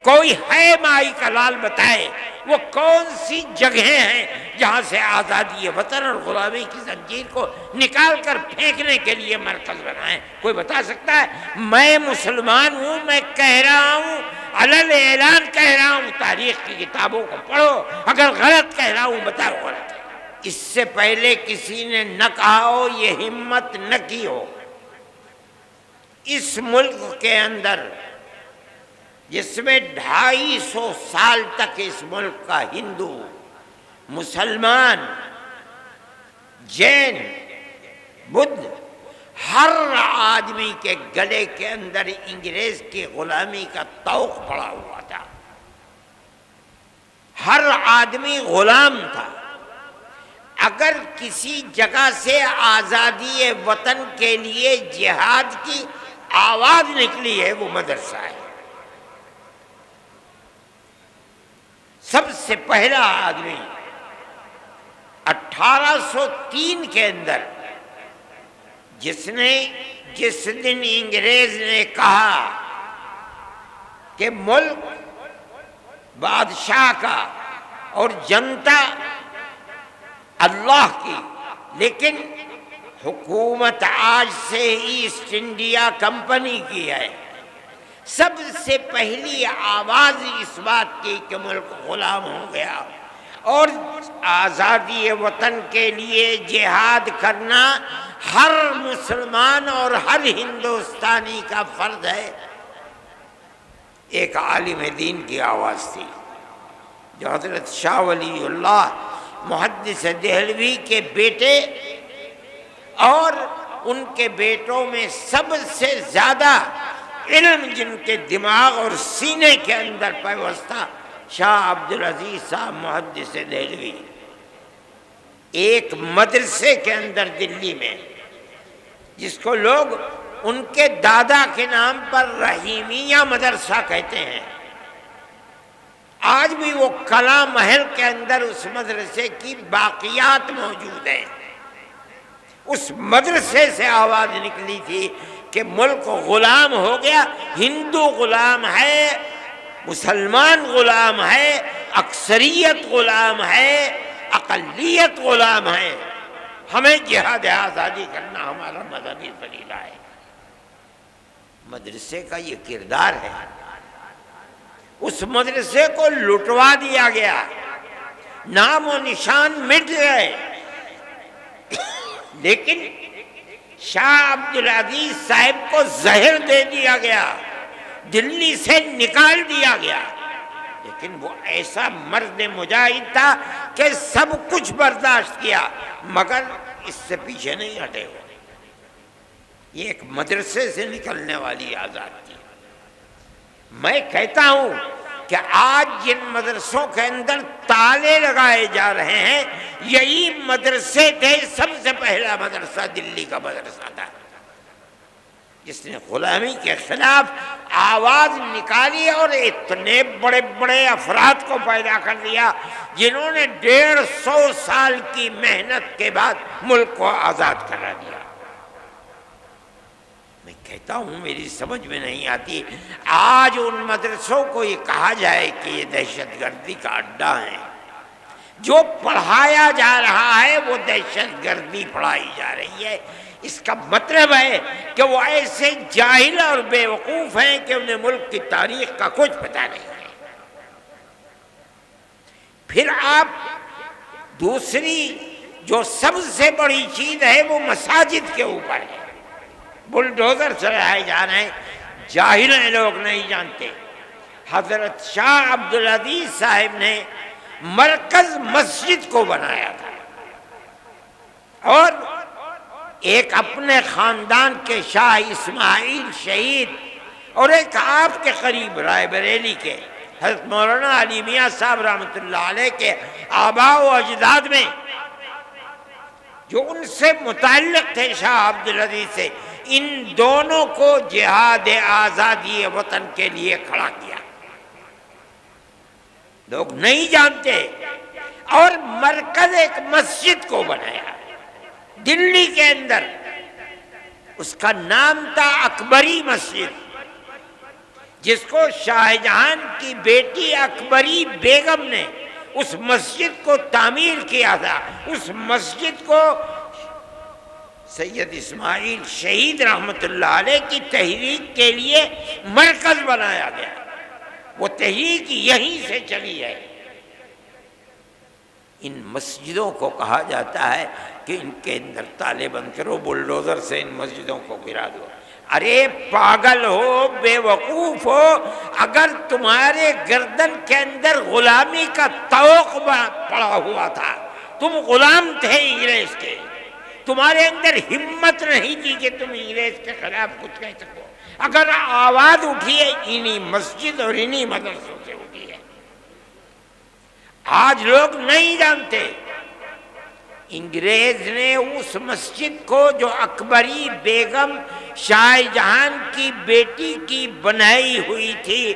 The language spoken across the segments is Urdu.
کوئی ہے مائی کا لال بتائے وہ کون سی جگہیں ہیں جہاں سے آزادی وطن اور غلامی کی زنجیر کو نکال کر پھینکنے کے لیے مرکز بنائیں؟ کوئی بتا سکتا ہے؟ میں مسلمان ہوں، میں کہہ رہا ہوں، علل اعلان کہہ رہا ہوں، تاریخ کی کتابوں کو پڑھو، اگر غلط کہہ رہا ہوں بتاؤ غلط ہے۔ اس سے پہلے کسی نے نہ کہا ہو، یہ ہمت نہ کی ہو۔ اس ملک کے اندر جس میں 250 سال تک اس ملک کا ہندو، مسلمان، جین، بدھ، ہر آدمی کے گلے کے اندر انگریز کی غلامی کا طوق پڑا ہوا تھا۔ ہر آدمی غلام تھا۔ اگر کسی جگہ سے آزادی وطن کے لیے جہاد کی آواز نکلی ہے وہ مدرسہ ہے۔ سب سے پہلا آدمی 1803 کے اندر جس دن انگریز نے کہا کہ ملک بادشاہ کا اور جنتا اللہ کی، لیکن حکومت آج سے ایسٹ انڈیا کمپنی کی ہے، سب سے پہلی آواز اس بات کی کہ ملک غلام ہو گیا اور آزادی وطن کے لیے جہاد کرنا ہر مسلمان اور ہر ہندوستانی کا فرض ہے۔ ایک عالم دین کی آواز تھی جو حضرت شاہ ولی اللہ محدث دہلوی کے بیٹے اور ان کے بیٹوں میں سب سے زیادہ علم جن کے دماغ اور سینے کے اندر پیوستہ شاہ عبدالعزیز صاحب محدث دہلوی، ایک مدرسے کے اندر دلی میں جس کو لوگ ان کے دادا کے نام پر رحیمیہ مدرسہ کہتے ہیں، آج بھی وہ کلا محل کے اندر اس مدرسے کی باقیات موجود ہیں۔ اس مدرسے سے آواز نکلی تھی کہ ملک غلام ہو گیا، ہندو غلام ہے، مسلمان غلام ہے، اکثریت غلام ہے، اقلیت غلام ہے، ہمیں جہاد آزادی کرنا ہمارا مذہبی فریضہ ہے۔ مدرسے کا یہ کردار ہے۔ اس مدرسے کو لٹوا دیا گیا، نام و نشان مٹ گئے، لیکن شاہ عبدالعزیز صاحب کو زہر دے دیا گیا، دلی سے نکال دیا گیا، لیکن وہ ایسا مرد مجاہد تھا کہ سب کچھ برداشت کیا مگر اس سے پیچھے نہیں ہٹے ہوئے۔ یہ ایک مدرسے سے نکلنے والی آزادی تھی۔ میں کہتا ہوں کہ آج جن مدرسوں کے اندر تالے لگائے جا رہے ہیں یہی مدرسے تھے۔ سب سے پہلا مدرسہ دلی کا مدرسہ تھا جس نے غلامی کے خلاف آواز نکالی اور اتنے بڑے بڑے افراد کو پیدا کر دیا جنہوں نے 150 سال کی محنت کے بعد ملک کو آزاد کرا دیا۔ میں کہتا ہوں میری سمجھ میں نہیں آتی آج ان مدرسوں کو یہ کہا جائے کہ یہ دہشت گردی کا اڈا ہے۔ جو پڑھایا جا رہا ہے وہ دہشت گردی پڑھائی جا رہی ہے۔ اس کا مطلب ہے کہ وہ ایسے جاہل اور بے وقوف ہیں کہ انہیں ملک کی تاریخ کا کچھ پتہ نہیں ہے۔ پھر آپ دوسری جو سب سے بڑی چیز ہے وہ مساجد کے اوپر ہے۔ بلڈوزر چلائے جا رہے ہیں، جاہل ہیں، لوگ نہیں جانتے۔ حضرت شاہ عبدالعزیز صاحب نے مرکز مسجد کو بنایا تھا اور ایک اپنے خاندان کے شاہ اسماعیل شہید اور ایک آپ کے قریب رائے بریلی کے حضرت مولانا علی میاں صاحب رحمۃ اللہ علیہ کے آباء و اجداد میں جو ان سے متعلق تھے شاہ عبدالعزیز سے، ان دونوں کو جہاد آزادی وطن کے لیے کھڑا کیا۔ لوگ نہیں جانتے اور مرکز ایک مسجد کو بنایا دلی کے اندر، اس کا نام تھا اکبری مسجد، جس کو شاہ جہان کی بیٹی اکبری بیگم نے اس مسجد کو تعمیر کیا تھا، اس مسجد کو سید اسماعیل شہید رحمت اللہ علیہ کی تحریک کے لیے مرکز بنایا گیا۔ وہ تحریک یہیں سے چلی ہے۔ ان مسجدوں کو کہا جاتا ہے کہ ان کے اندر تالے بند کرو، بلڈوزر سے ان مسجدوں کو گرا دو۔ ارے پاگل ہو، بے وقوف ہو، اگر تمہارے گردن کے اندر غلامی کا طوق پڑا ہوا تھا، تم غلام تھے انگریز کے، تمہارے اندر ہمت نہیں تھی کہ تم انگریز کے خلاف کچھ کہہ سکو، اگر آواز اٹھی ہے انہی مسجد اور انہی مدرسوں سے اٹھی ہے۔ آج لوگ نہیں جانتے انگریز نے اس مسجد کو جو اکبری بیگم شاہ جہان کی بیٹی کی بنائی ہوئی تھی،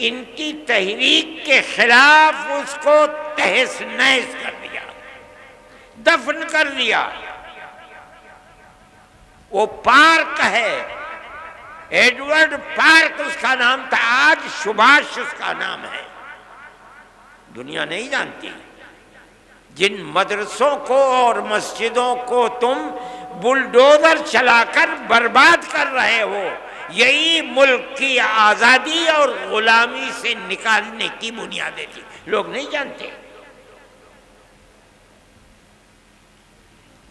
ان کی تحریک کے خلاف اس کو تہس نہس کر دیا، دفن کر دیا۔ وہ پارک ہے، ایڈورڈ پارک اس کا نام تھا، آج سبھاش اس کا نام ہے۔ دنیا نہیں جانتی جن مدرسوں کو اور مسجدوں کو تم بلڈوزر چلا کر برباد کر رہے ہو، یہی ملک کی آزادی اور غلامی سے نکالنے کی بنیادیں تھی، لوگ نہیں جانتے۔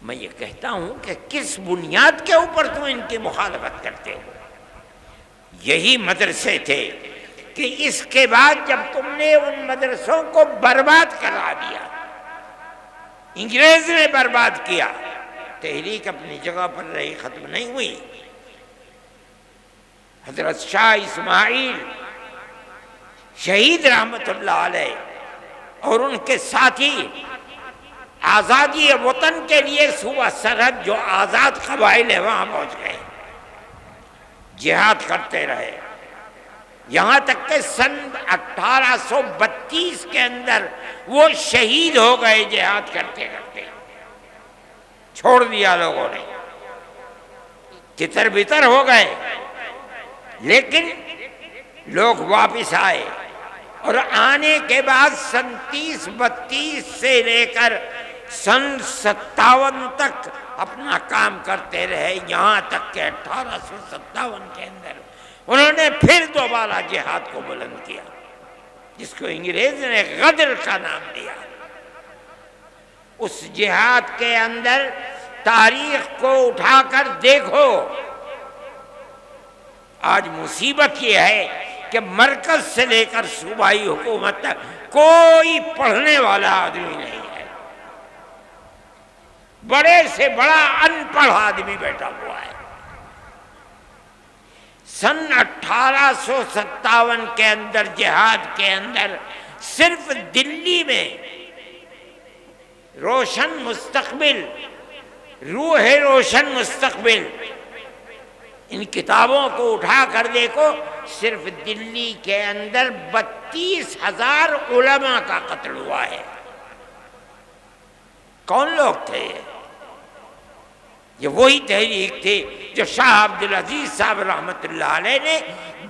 میں یہ کہتا ہوں کہ کس بنیاد کے اوپر تم ان کی مخالفت کرتے ہو؟ یہی مدرسے تھے کہ اس کے بعد جب تم نے ان مدرسوں کو برباد کرا دیا، انگریز نے برباد کیا، تحریک اپنی جگہ پر رہی، ختم نہیں ہوئی۔ حضرت شاہ اسماعیل شہید رحمت اللہ علیہ اور ان کے ساتھی آزادی وطن کے لیے صوبہ سرحد جو آزاد قبائل ہیں وہاں پہنچ گئے، جہاد کرتے رہے، یہاں تک کہ سن 1832 کے اندر وہ شہید ہو گئے جہاد کرتے کرتے، چھوڑ دیا لوگوں نے، تتر بتر ہو گئے، لیکن لوگ واپس آئے، اور آنے کے بعد سن 30-32 سے لے کر سن 57 تک اپنا کام کرتے رہے، یہاں تک کہ 1857 کے اندر انہوں نے پھر دوبارہ جہاد کو بلند کیا، جس کو انگریز نے غدر کا نام دیا۔ اس جہاد کے اندر تاریخ کو اٹھا کر دیکھو، آج مصیبت یہ ہے کہ مرکز سے لے کر صوبائی حکومت تک کوئی پڑھنے والا آدمی نہیں ہے، بڑے سے بڑا ان پڑھ آدمی بیٹھا ہوا ہے۔ سن 1857 کے اندر جہاد کے اندر صرف دلی میں روشن مستقبل، روح روشن مستقبل، ان کتابوں کو اٹھا کر دیکھو، صرف دلی کے اندر 32,000 علماء کا قتل ہوا ہے۔ کون لوگ تھے یہ وہی تحریک تھی جو شاہ عبدالعزیز صاحب رحمت اللہ علیہ نے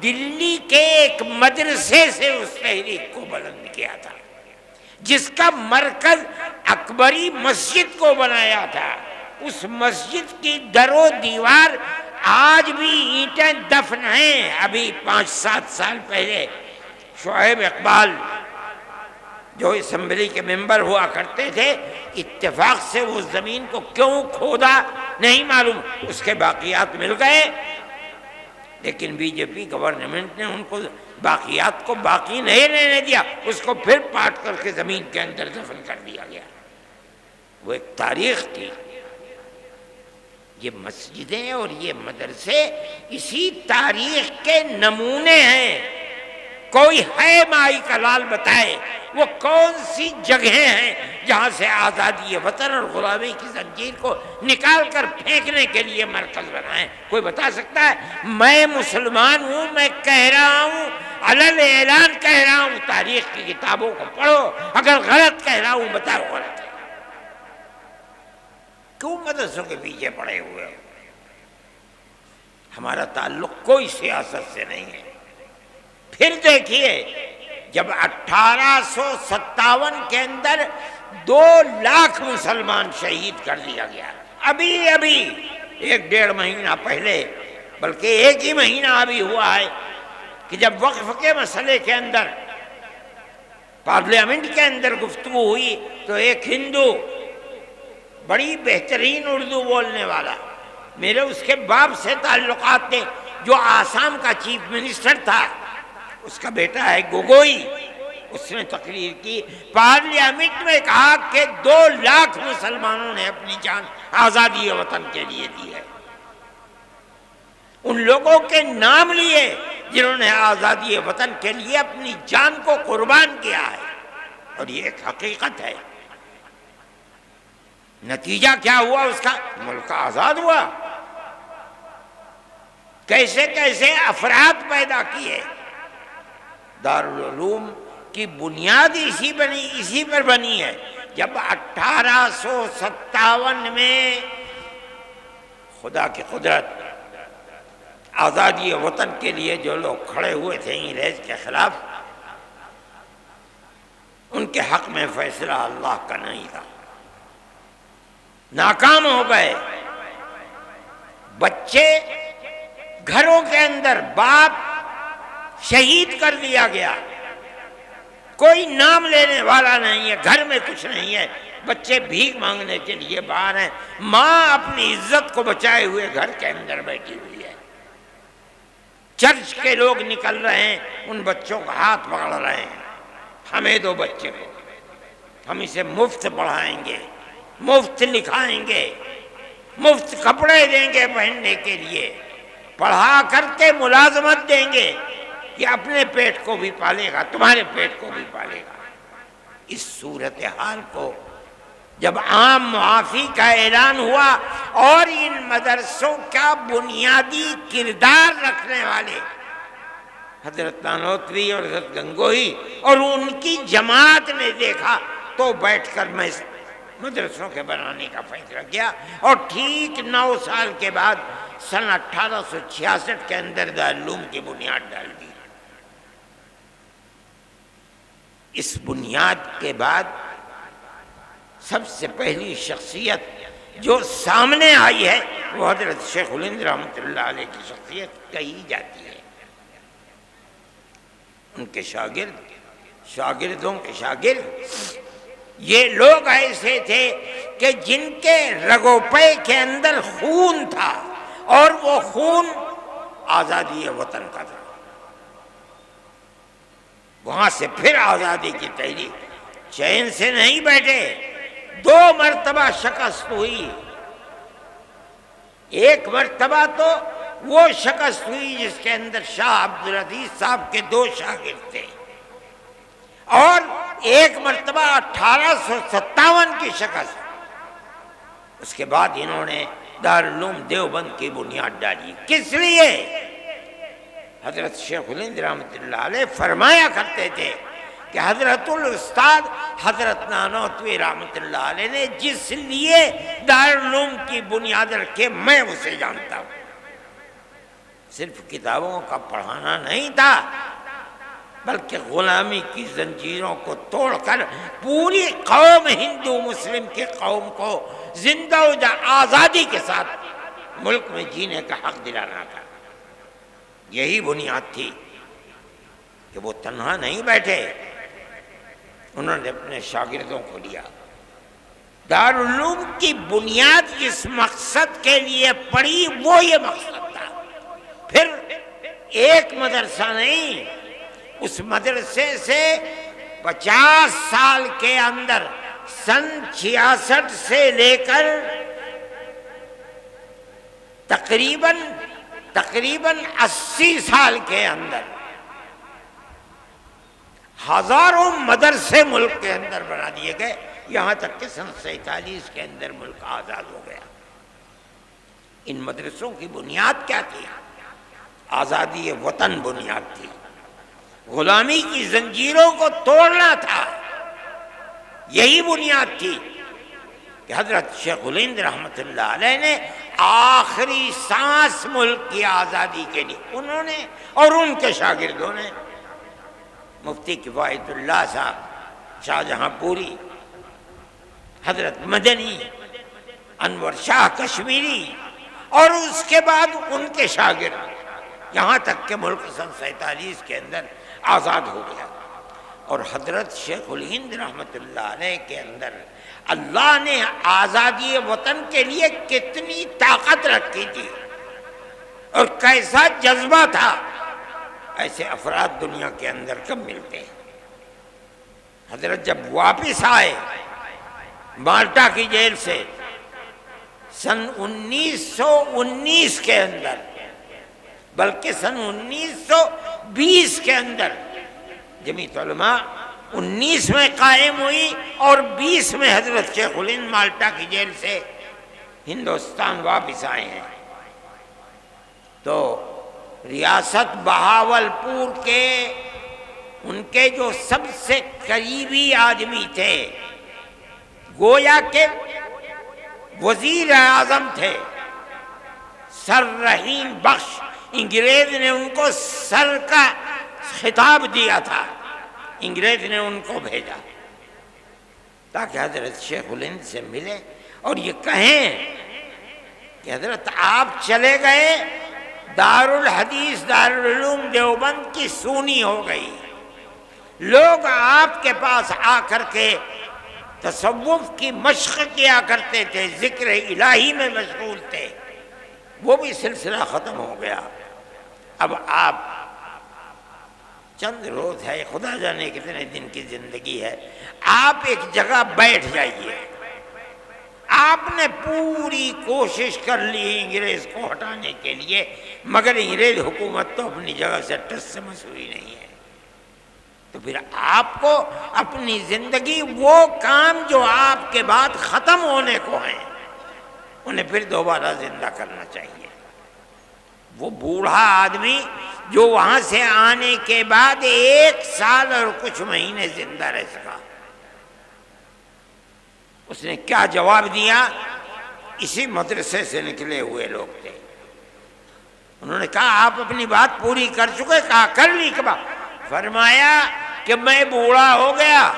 دلی کے ایک مدرسے سے اس تحریک کو بلند کیا تھا، جس کا مرکز اکبری مسجد کو بنایا تھا۔ اس مسجد کی در و دیوار آج بھی اینٹیں دفن ہیں۔ ابھی 5-7 سال پہلے شعیب اقبال جو اسمبلی کے ممبر ہوا کرتے تھے، اتفاق سے وہ زمین کو کیوں کھودا نہیں معلوم، اس کے باقیات مل گئے، لیکن بی جے پی گورنمنٹ نے ان کو باقیات کو باقی نہیں رہنے دیا، اس کو پھر پاٹ کر کے زمین کے اندر دفن کر دیا گیا۔ وہ ایک تاریخ تھی۔ یہ مسجدیں اور یہ مدرسے اسی تاریخ کے نمونے ہیں۔ کوئی ہے مائی کا لال بتائے وہ کون سی جگہیں ہیں جہاں سے آزادی وطن اور غلامی کی زنجیر کو نکال کر پھینکنے کے لیے مرکز بنائیں؟ کوئی بتا سکتا ہے؟ میں مسلمان ہوں، میں کہہ رہا ہوں، علل اعلان کہہ رہا ہوں، تاریخ کی کتابوں کو پڑھو، اگر غلط کہہ رہا ہوں بتاؤ غلط ہے۔ کیوں مدرسوں کے پیچھے پڑے ہوئے ہو؟ ہمارا تعلق کوئی سیاست سے نہیں ہے، پھر دیکھیے جب 1857 کے اندر 2 لاکھ مسلمان شہید کر دیا گیا، ابھی 1.5 مہینہ پہلے، بلکہ 1 ہی مہینہ ابھی ہوا ہے کہ جب وقف کے مسئلے کے اندر پارلیمنٹ کے اندر گفتگو ہوئی تو ایک ہندو بڑی بہترین اردو بولنے والا، میرے اس کے باپ سے تعلقات تھے، جو آسام کا چیف منسٹر تھا، اس کا بیٹا ہے گوگوئی، اس نے تقریر کی، پارلیمنٹ میں کہا کہ 2 لاکھ مسلمانوں نے اپنی جان آزادی وطن کے لیے دی ہے۔ ان لوگوں کے نام لیے جنہوں نے آزادی وطن کے لیے اپنی جان کو قربان کیا ہے، اور یہ ایک حقیقت ہے۔ نتیجہ کیا ہوا اس کا؟ ملک آزاد ہوا۔ کیسے کیسے افراد پیدا کیے۔ دارالعلوم کی بنیاد اسی پر بنی ہے۔ جب 1857 میں خدا کی قدرت آزادی وطن کے لیے جو لوگ کھڑے ہوئے تھے انگریز کے خلاف، ان کے حق میں فیصلہ اللہ کا نہیں تھا، ناکام ہو گئے۔ بچے گھروں کے اندر، باپ شہید کر دیا گیا، کوئی نام لینے والا نہیں ہے، گھر میں کچھ نہیں ہے، بچے بھیک مانگنے کے لیے باہر ہیں، ماں اپنی عزت کو بچائے ہوئے گھر کے اندر بیٹھی ہوئی ہے۔ چرچ کے لوگ نکل رہے ہیں، ان بچوں کا ہاتھ پکڑ رہے ہیں، ہمیں دو بچے کو، ہم اسے مفت پڑھائیں گے، مفت لکھائیں گے، مفت کپڑے دیں گے پہننے کے لیے، پڑھا کر کے ملازمت دیں گے، یہ اپنے پیٹ کو بھی پالے گا، تمہارے پیٹ کو بھی پالے گا۔ اس صورتحال کو جب عام معافی کا اعلان ہوا اور ان مدرسوں کا بنیادی کردار رکھنے والے حضرت نانوتوی اور حضرت گنگوہی اور ان کی جماعت نے دیکھا تو بیٹھ کر میں مدرسوں کے بنانے کا فیصلہ کیا، اور ٹھیک 9 سال کے بعد سن 1866 کے اندر دارالعلوم کی بنیاد ڈال دی۔ اس بنیاد کے بعد سب سے پہلی شخصیت جو سامنے آئی ہے وہ حضرت شیخ الہند رحمۃ اللہ علیہ کی شخصیت کہی جاتی ہے۔ ان کے شاگردوں کے شاگرد یہ لوگ ایسے تھے کہ جن کے رگو پے کے اندر خون تھا، اور وہ خون آزادی وطن کا تھا۔ وہاں سے پھر آزادی کی تحریک، چین سے نہیں بیٹھے، 2 مرتبہ شکست ہوئی۔ ایک مرتبہ تو وہ شکست ہوئی جس کے اندر شاہ عبدالعزیز صاحب کے 2 شاگرد تھے، اور ایک مرتبہ 1857 کی شکست۔ اس کے بعد انہوں نے دارالعلوم دیوبند کی بنیاد ڈالی۔ کس لیے؟ حضرت شیخ الہند رحمۃ اللہ علیہ فرمایا کرتے تھے کہ حضرت الاستاد حضرت نانوتوی رحمۃ اللہ علیہ نے جس لیے دارالعلوم کی بنیاد رکھے میں اسے جانتا ہوں۔ صرف کتابوں کا پڑھانا نہیں تھا، بلکہ غلامی کی زنجیروں کو توڑ کر پوری قوم ہندو مسلم کی قوم کو زندہ و آزادی کے ساتھ ملک میں جینے کا حق دلانا تھا۔ یہی بنیاد تھی کہ وہ تنہا نہیں بیٹھے، انہوں نے اپنے شاگردوں کو لیا۔ دارالعلوم کی بنیاد جس مقصد کے لیے پڑی وہ یہ مقصد تھا۔ پھر ایک مدرسہ نہیں، اس مدرسے سے 50 سال کے اندر سن 66 سے لے کر تقریباً 80 سال کے اندر ہزاروں مدرسے ملک کے اندر بنا دیے گئے، یہاں تک کہ سن 47 کے اندر ملک آزاد ہو گیا۔ ان مدرسوں کی بنیاد کیا تھی؟ آزادی وطن بنیاد تھی، غلامی کی زنجیروں کو توڑنا تھا، یہی بنیاد تھی کہ حضرت شیخ الہند رحمۃ اللہ علیہ نے آخری سانس ملک کی آزادی کے لیے انہوں نے اور ان کے شاگردوں نے مفتی کفایت اللہ صاحب شاہجہاں پوری، حضرت مدنی، انور شاہ کشمیری، اور اس کے بعد ان کے شاگرد، یہاں تک کہ ملک سن 47 کے اندر آزاد ہو گیا۔ اور حضرت شیخ الہند رحمت اللہ علیہ کے اندر اللہ نے آزادی وطن کے لیے کتنی طاقت رکھی تھی اور کیسا جذبہ تھا، ایسے افراد دنیا کے اندر کم ملتے ہیں۔ حضرت جب واپس آئے مالٹا کی جیل سے سن 1919 کے اندر، بلکہ سن 1920 کے اندر، جمعیت علماء 19 میں قائم ہوئی اور 20 میں حضرت شیخ الہند مالٹا کی جیل سے ہندوستان واپس آئے ہیں، تو ریاست بہاولپور کے ان کے جو سب سے قریبی آدمی تھے، گویا کہ وزیر اعظم تھے سر رحیم بخش، انگریز نے ان کو سر کا خطاب دیا تھا، انگریز نے ان کو بھیجا تاکہ حضرت شیخ الہند سے ملے اور یہ کہیں کہ حضرت آپ چلے گئے، دارالحدیث دارالعلوم دیوبند کی سونی ہو گئی، لوگ آپ کے پاس آ کر کے تصوف کی مشق کیا کرتے تھے، ذکر الہی میں مشغول تھے، وہ بھی سلسلہ ختم ہو گیا۔ اب آپ چند روز ہے، خدا جانے کتنے دن کی زندگی ہے، آپ ایک جگہ بیٹھ جائیے۔ آپ نے پوری کوشش کر لی انگریز کو ہٹانے کے لیے، مگر انگریز حکومت تو اپنی جگہ سے ٹس سے مس ہوئی نہیں ہے، تو پھر آپ کو اپنی زندگی، وہ کام جو آپ کے بعد ختم ہونے کو ہیں، انہیں پھر دوبارہ زندہ کرنا چاہیے۔ وہ بوڑھا آدمی جو وہاں سے آنے کے بعد 1 سال اور کچھ مہینے زندہ رہ سکا، اس نے کیا جواب دیا؟ اسی مدرسے سے نکلے ہوئے لوگ تھے، انہوں نے کہا آپ اپنی بات پوری کر چکے؟ کہا کر لی۔ فرمایا کہ میں بوڑھا ہو گیا،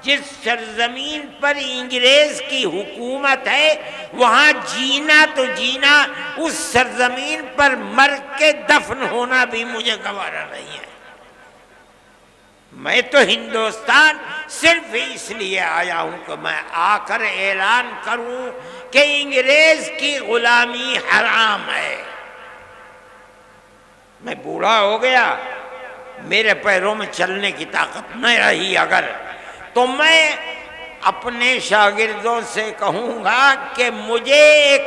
جس سرزمین پر انگریز کی حکومت ہے وہاں جینا تو جینا، اس سرزمین پر مر کے دفن ہونا بھی مجھے گوارا نہیں ہے۔ میں تو ہندوستان صرف اس لیے آیا ہوں کہ میں آ کر اعلان کروں کہ انگریز کی غلامی حرام ہے۔ میں بوڑھا ہو گیا، میرے پیروں میں چلنے کی طاقت نہ رہی اگر، تو میں اپنے شاگردوں سے کہوں گا کہ مجھے ایک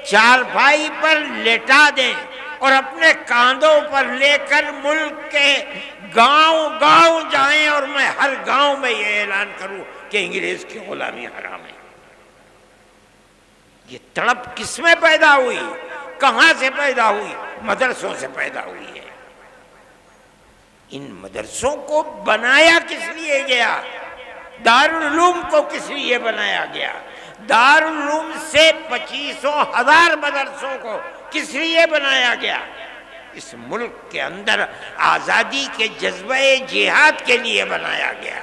چارپائی پر لٹا دیں اور اپنے کاندھوں پر لے کر ملک کے گاؤں گاؤں جائیں اور میں ہر گاؤں میں یہ اعلان کروں کہ انگریز کی غلامی حرام ہے۔ یہ تڑپ کس میں پیدا ہوئی؟ کہاں سے پیدا ہوئی؟ مدرسوں سے پیدا ہوئی ہے۔ ان مدرسوں کو بنایا کس لیے گیا؟ دارالعلوم کو کس لیے بنایا گیا؟ دارالعلوم سے 25,000 مدرسوں کو کس لیے بنایا گیا؟ اس ملک کے اندر آزادی کے جذبہ جہاد کے لیے بنایا گیا،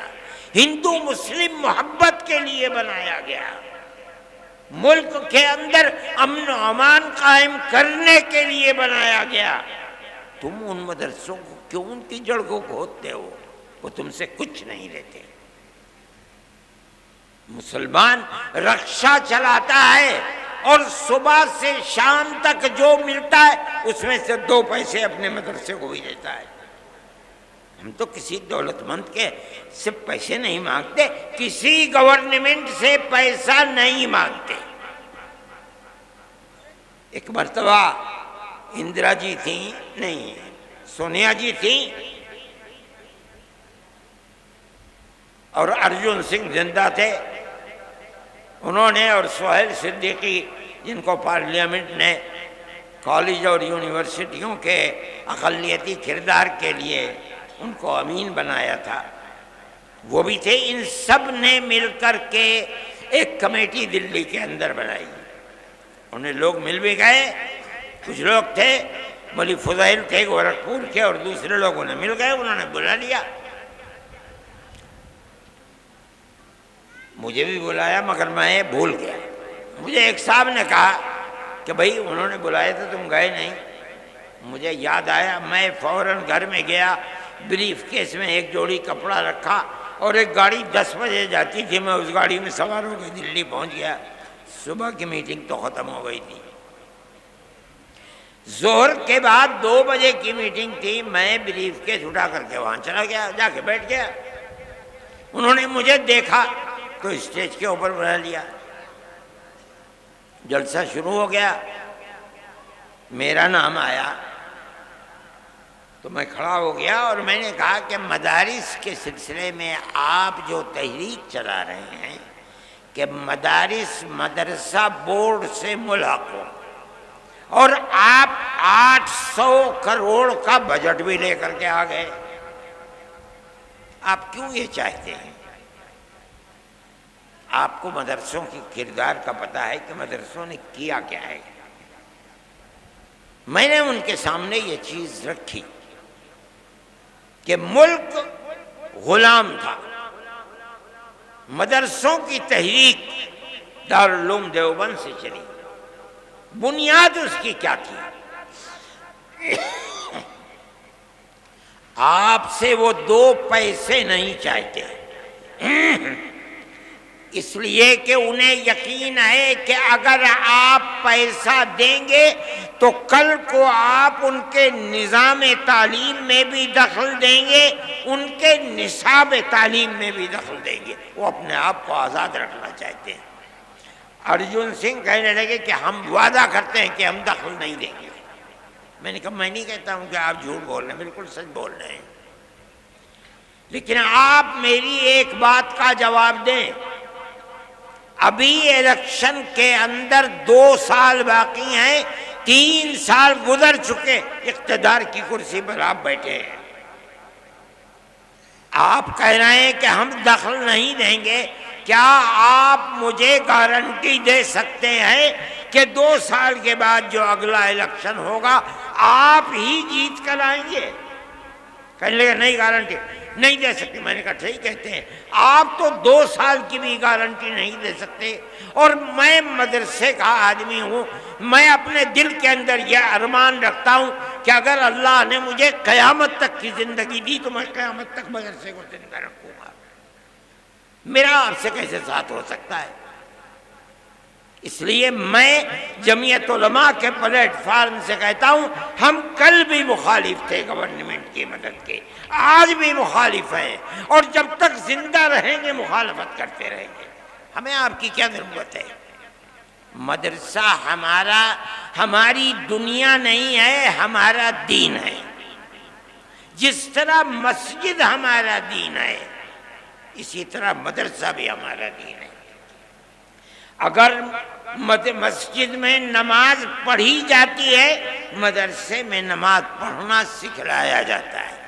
ہندو مسلم محبت کے لیے بنایا گیا، ملک کے اندر امن و امان قائم کرنے کے لیے بنایا گیا۔ تم ان مدرسوں کو کیوں ان کی جڑ کو کھودتے ہو؟ وہ تم سے کچھ نہیں لیتے۔ مسلمان رکشہ چلاتا ہے اور صبح سے شام تک جو ملتا ہے اس میں سے 2 پیسے اپنے مدرسے کو بھی دیتا ہے۔ ہم تو کسی دولت مند کے سے پیسے نہیں مانگتے، کسی گورنمنٹ سے پیسہ نہیں مانگتے۔ ایک مرتبہ اندرا جی تھیں، نہیں سونیا جی تھیں، اور ارجن سنگھ زندہ تھے، انہوں نے اور سہیل صدیقی، جن کو پارلیمنٹ نے کالج اور یونیورسٹیوں کے اقلیتی کردار کے لیے ان کو امین بنایا تھا، وہ بھی تھے۔ ان سب نے مل کر کے ایک کمیٹی دلی کے اندر بنائی، انہیں لوگ مل بھی گئے، کچھ لوگ تھے مولی فضیل تھے گورکھپور کے اور دوسرے لوگوں نے مل گئے، انہوں نے بلا لیا، مجھے بھی بلایا مگر میں بھول گیا۔ مجھے ایک صاحب نے کہا کہ بھائی انہوں نے بلایا تھا تم گئے نہیں، مجھے یاد آیا، میں فوراً گھر میں گیا، بریف کیس میں ایک جوڑی کپڑا رکھا اور ایک گاڑی 10 بجے جاتی تھی، میں اس گاڑی میں سوار ہو کے دلی پہنچ گیا۔ صبح کی میٹنگ تو ختم ہو گئی تھی، ظہر کے بعد 2 بجے کی میٹنگ تھی، میں بریف کیس اٹھا کر کے وہاں چلا گیا، جا کے بیٹھ گیا۔ انہوں نے مجھے دیکھا تو اسٹیج کے اوپر بلا لیا، جلسہ شروع ہو گیا، میرا نام آیا تو میں کھڑا ہو گیا اور میں نے کہا کہ مدارس کے سلسلے میں آپ جو تحریک چلا رہے ہیں کہ مدارس مدرسہ بورڈ سے ملحق ہو، اور آپ 800 کروڑ کا بجٹ بھی لے کر کے آ گئے، آپ کیوں یہ چاہتے ہیں؟ آپ کو مدرسوں کی کردار کا پتہ ہے کہ مدرسوں نے کیا کیا ہے۔ میں نے ان کے سامنے یہ چیز رکھی کہ ملک غلام تھا، مدرسوں کی تحریک دارالعلوم دیوبند سے چلی، بنیاد اس کی کیا تھی؟ آپ سے وہ 2 پیسے نہیں چاہتے، اس لیے کہ انہیں یقین ہے کہ اگر آپ پیسہ دیں گے تو کل کو آپ ان کے نظام تعلیم میں بھی دخل دیں گے، ان کے نصاب تعلیم میں بھی دخل دیں گے۔ وہ اپنے آپ کو آزاد رکھنا چاہتے ہیں۔ ارجن سنگھ کہنے لگے کہ ہم وعدہ کرتے ہیں کہ ہم دخل نہیں دیں گے۔ میں نے کہا میں نہیں کہتا ہوں کہ آپ جھوٹ بول رہے ہیں، بالکل سچ بول رہے ہیں، لیکن آپ میری ایک بات کا جواب دیں، ابھی الیکشن کے اندر 2 سال باقی ہیں، 3 سال گزر چکے، اقتدار کی کرسی پر آپ بیٹھے ہیں، آپ کہہ رہے ہیں کہ ہم دخل نہیں دیں گے، کیا آپ مجھے گارنٹی دے سکتے ہیں کہ 2 سال کے بعد جو اگلا الیکشن ہوگا آپ ہی جیت کر آئیں گے؟ کہنے لگے نہیں گارنٹی نہیں دے سکتے۔ میں نے کہا ٹھیک کہتے ہیں، آپ تو 2 سال کی بھی گارنٹی نہیں دے سکتے، اور میں مدرسے کا آدمی ہوں، میں اپنے دل کے اندر یہ ارمان رکھتا ہوں کہ اگر اللہ نے مجھے قیامت تک کی زندگی دی تو میں قیامت تک مدرسے کو زندہ رکھوں گا، میرا آپ سے کیسے ساتھ ہو سکتا ہے؟ اس لیے میں جمعیت علماء کے پلیٹ فارم سے کہتا ہوں، ہم کل بھی مخالف تھے گورنمنٹ کی مدد کے، آج بھی مخالف ہیں، اور جب تک زندہ رہیں گے مخالفت کرتے رہیں گے۔ ہمیں آپ کی کیا ضرورت ہے؟ مدرسہ ہماری دنیا نہیں ہے، ہمارا دین ہے۔ جس طرح مسجد ہمارا دین ہے، اسی طرح مدرسہ بھی ہمارا دین ہے۔ اگر مسجد میں نماز پڑھی جاتی ہے، مدرسے میں نماز پڑھنا سکھلایا جاتا ہے۔